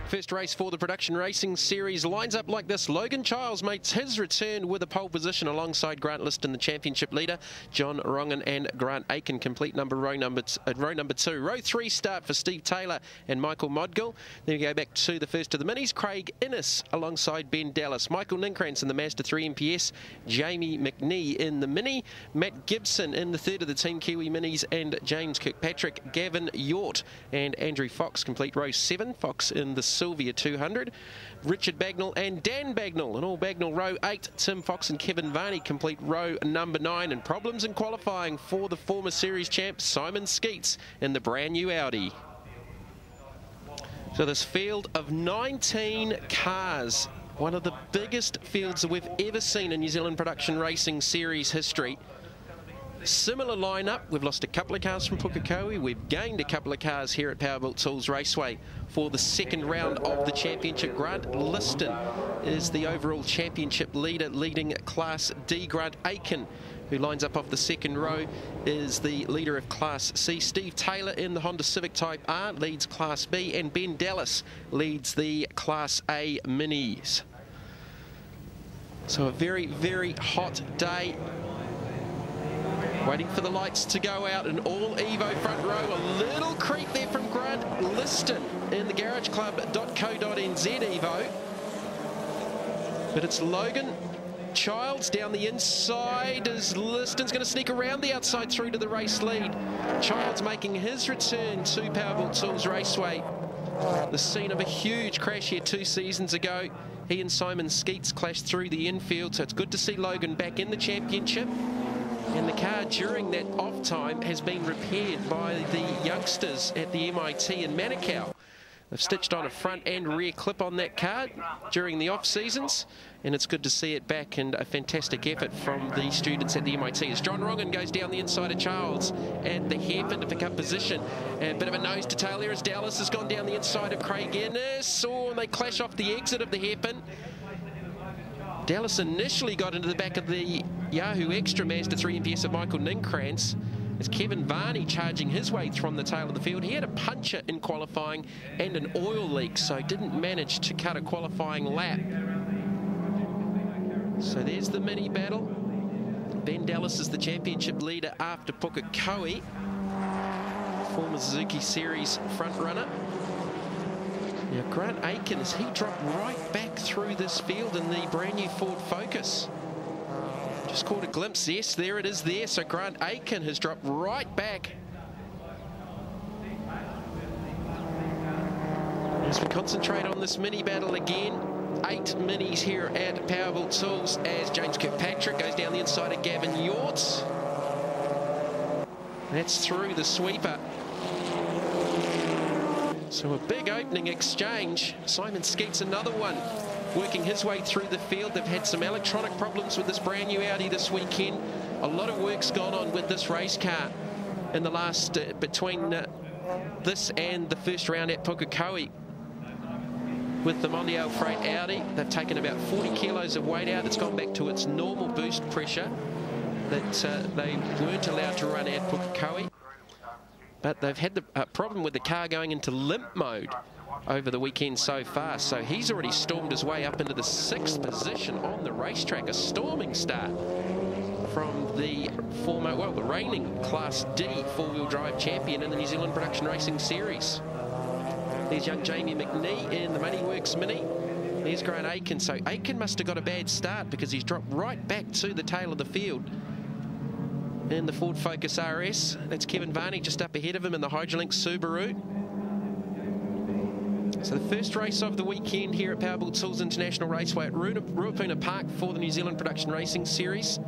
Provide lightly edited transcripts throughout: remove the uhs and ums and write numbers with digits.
First race for the Production Racing Series lines up like this. Logan Childs makes his return with a pole position alongside Grant Liston, the championship leader. John Rongan and Grant Aiken complete row number two. Row 3 start for Steve Taylor and Michael Modgill. Then we go back to the first of the minis. Craig Innes alongside Ben Dallas. Michael Ninkrantz in the Mazda 3 MPS. Jamie McNee in the Mini. Matt Gibson in the third of the Team Kiwi Minis. And James Kirkpatrick, Gavin Yort and Andrew Fox complete row 7. Fox in the Sylvia 200. Richard Bagnall and Dan Bagnall and all Bagnall row 8. Tim Fox and Kevin Varney complete row number 9. And problems in qualifying for the former series champ Simon Skeets in the brand new Audi. So this field of 19 cars, one of the biggest fields that we've ever seen in New Zealand Production Racing Series history. Similar lineup. We've lost a couple of cars from Pukekohe. We've gained a couple of cars here at Powerbuilt Tools Raceway for the second round of the championship. Grant Liston is the overall championship leader, leading Class D. Grant Aiken, who lines up off the second row, is the leader of Class C. Steve Taylor in the Honda Civic Type R leads Class B, and Ben Dallas leads the Class A Minis. So a very, very hot day. Waiting for the lights to go out, an all Evo front row. A little creep there from Grant Liston in the garageclub.co.nz Evo. But it's Logan Childs down the inside as Liston's going to sneak around the outside through to the race lead. Childs making his return to Powerbuilt Tools Raceway. The scene of a huge crash here 2 seasons ago. He and Simon Skeets clashed through the infield, so it's good to see Logan back in the championship. And the car during that off time has been repaired by the youngsters at the MIT in Manukau. They've stitched on a front and rear clip on that car during the off seasons, and it's good to see it back, and a fantastic effort from the students at the MIT as John Rongan goes down the inside of Childs at the hairpin to pick up position. And a bit of a nose to tail there as Dallas has gone down the inside of Craig Innes. Oh, and they clash off the exit of the hairpin. Dallas initially got into the back of the Yahoo Extra Mazda 3 MPS of Michael Ninkrantz as Kevin Varney charging his way from the tail of the field. He had a puncher in qualifying and an oil leak, so didn't manage to cut a qualifying lap. So there's the mini battle. Ben Dallas is the championship leader after Pukekohe, former Suzuki Series front runner. Now Grant Aiken, he dropped right back through this field in the brand new Ford Focus. Just caught a glimpse, yes, there it is there. So Grant Aiken has dropped right back. As we concentrate on this mini battle again, 8 minis here at Powerbuilt Tools as James Kirkpatrick goes down the inside of Gavin Yorts. That's through the sweeper. So a big opening exchange. Simon Skeets, another one, working his way through the field. They've had some electronic problems with this brand new Audi this weekend. A lot of work's gone on with this race car in the last, between this and the first round at Pukekohe. With the Mondial Freight Audi, they've taken about 40 kilos of weight out. It's gone back to its normal boost pressure that they weren't allowed to run at Pukekohe. But they've had the problem with the car going into limp mode over the weekend so far. So he's already stormed his way up into the 6th position on the racetrack. A storming start from the former, well, the reigning Class D 4-wheel drive champion in the New Zealand Production Racing Series. There's young Jamie McNee in the Moneyworks Mini. There's Grant Aiken. So Aiken must have got a bad start because he's dropped right back to the tail of the field in the Ford Focus RS. That's Kevin Varney just up ahead of him in the Hydrolink Subaru. So the first race of the weekend here at Powerbuilt Tools International Raceway at Ruapuna Park for the New Zealand Production Racing Series.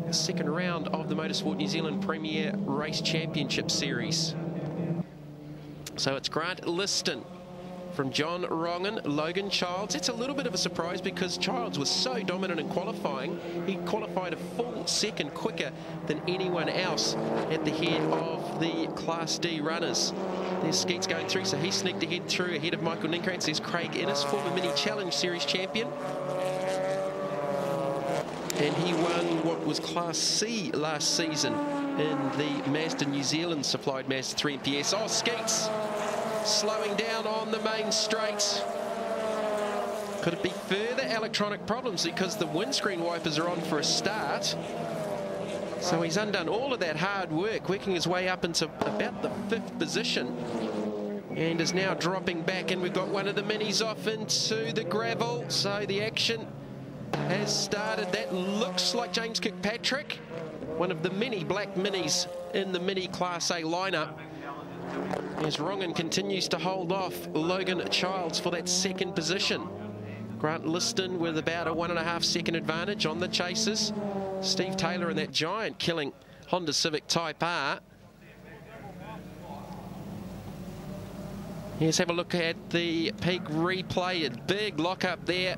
The second round of the Motorsport New Zealand Premier Race Championship Series. So it's Grant Liston from John Rongan, Logan Childs. It's a little bit of a surprise because Childs was so dominant in qualifying. He qualified a full second quicker than anyone else at the head of the Class D runners. There's Skeets going through, so he sneaked ahead of Michael Ninkrantz. There's Craig Innes, former Mini Challenge Series champion. And he won what was Class C last season in the Mazda New Zealand supplied Mazda 3 MPS. Oh, Skeets slowing down on the main straight. Could it be further electronic problems because the windscreen wipers are on for a start? So he's undone all of that hard work, working his way up into about the 5th position, and is now dropping back, and we've got one of the minis off into the gravel. So the action has started. That looks like James Kirkpatrick, one of the many black minis in the Mini Class A lineup, as Rongan continues to hold off Logan Childs for that 2nd position. Grant Liston with about a 1.5 second advantage on the chasers. Steve Taylor in that giant killing Honda Civic Type R. Let's have a look at the peak replay. A big lock up there,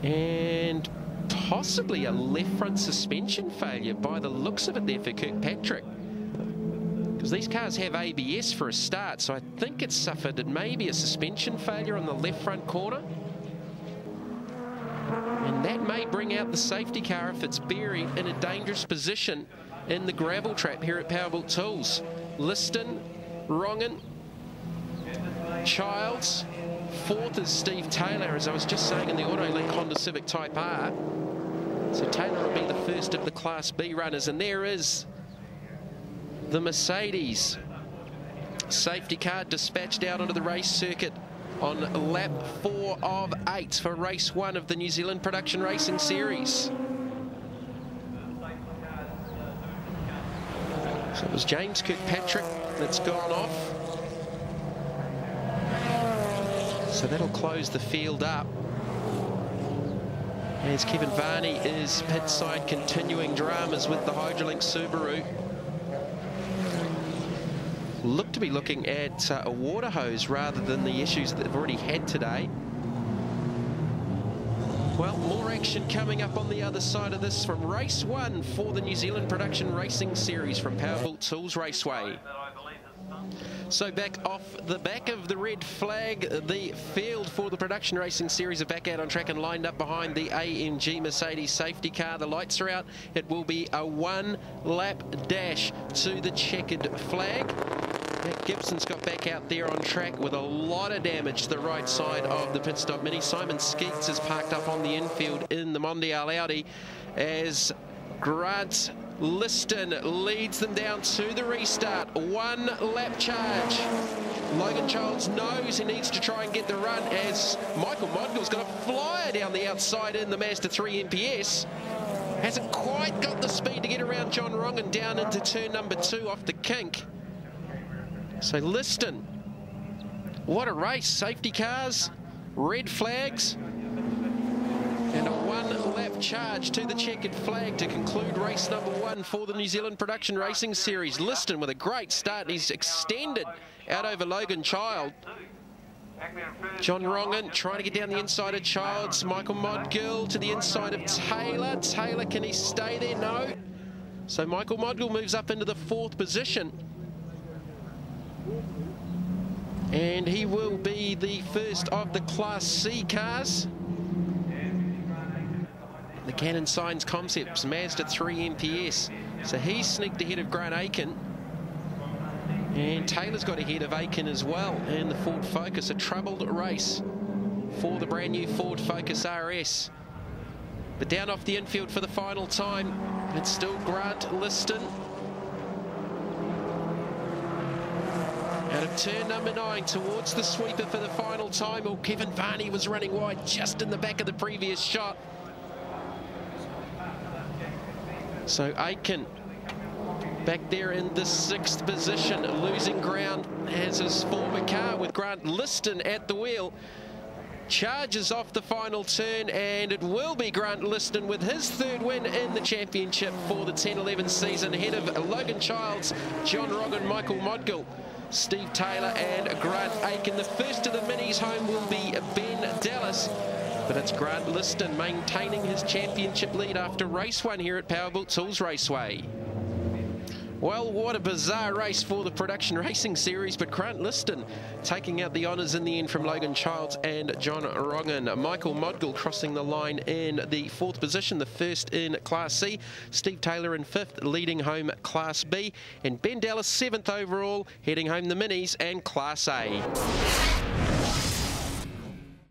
and possibly a left front suspension failure by the looks of it there for Kirkpatrick, because these cars have ABS for a start, so I think it suffered maybe a suspension failure on the left front corner, and that may bring out the safety car if it's buried in a dangerous position in the gravel trap here at Powerbuilt Tools. Liston, Rongan, Childs, 4th is Steve Taylor, as I was just saying, in the AutoLink Honda Civic Type R. So Taylor will be the first of the Class B runners, and there is the Mercedes safety car dispatched out onto the race circuit on lap 4 of 8 for race 1 of the New Zealand Production Racing Series. So it was James Kirkpatrick that's gone off. So that'll close the field up, as Kevin Varney is pit side continuing dramas with the Hydrolink Subaru. Look to be looking at a water hose rather than the issues that they've already had today. Well, more action coming up on the other side of this from race 1 for the New Zealand Production Racing Series from Powerbuilt Tools Raceway. So back off the back of the red flag, the field for the Production Racing Series are back out on track and lined up behind the AMG Mercedes safety car. The lights are out. It will be a 1-lap dash to the checkered flag. Matt Gibson's got back out there on track with a lot of damage to the right side of the pit stop mini. Simon Skeets is parked up on the infield in the Mondial Audi, as Grant Liston leads them down to the restart. 1-lap charge. Logan Childs knows he needs to try and get the run, as Michael Modgill's got a flyer down the outside in the Mazda 3 MPS. Hasn't quite got the speed to get around John Rongan down into turn number 2 off the kink. So Liston, what a race. Safety cars, red flags, and a 1-lap charge to the checkered flag to conclude race number 1 for the New Zealand Production Racing Series. Liston with a great start. He's extended out over Logan Child. John Rongan trying to get down the inside of Childs. Michael Modgill to the inside of Taylor. Taylor, can he stay there? No. So Michael Modgill moves up into the 4th position, and he will be the first of the Class C cars. The Canon Signs Concepts Mazda 3 MPS. So he's sneaked ahead of Grant Aiken, and Taylor's got ahead of Aiken as well in the Ford Focus. A troubled race for the brand new Ford Focus RS. But down off the infield for the final time, it's still Grant Liston. Out of turn number 9 towards the sweeper for the final time. Well, Kevin Varney was running wide just in the back of the previous shot. So Aiken back there in the 6th position, losing ground as his former car with Grant Liston at the wheel. Charges off the final turn, and it will be Grant Liston with his 3rd win in the championship for the 10-11 season, ahead of Logan Childs, John Rongan, Michael Modgill, Steve Taylor and Grant Aiken. The first of the minis home will be Ben Dallas, but it's Grant Liston maintaining his championship lead after race 1 here at Powerbuilt Tools Raceway. Well, what a bizarre race for the Production Racing Series, but Grant Liston taking out the honours in the end from Logan Childs and John Rongan. Michael Modgill crossing the line in the 4th position, the first in Class C. Steve Taylor in 5th, leading home Class B. And Ben Dallas 7th overall, heading home the Minis and Class A.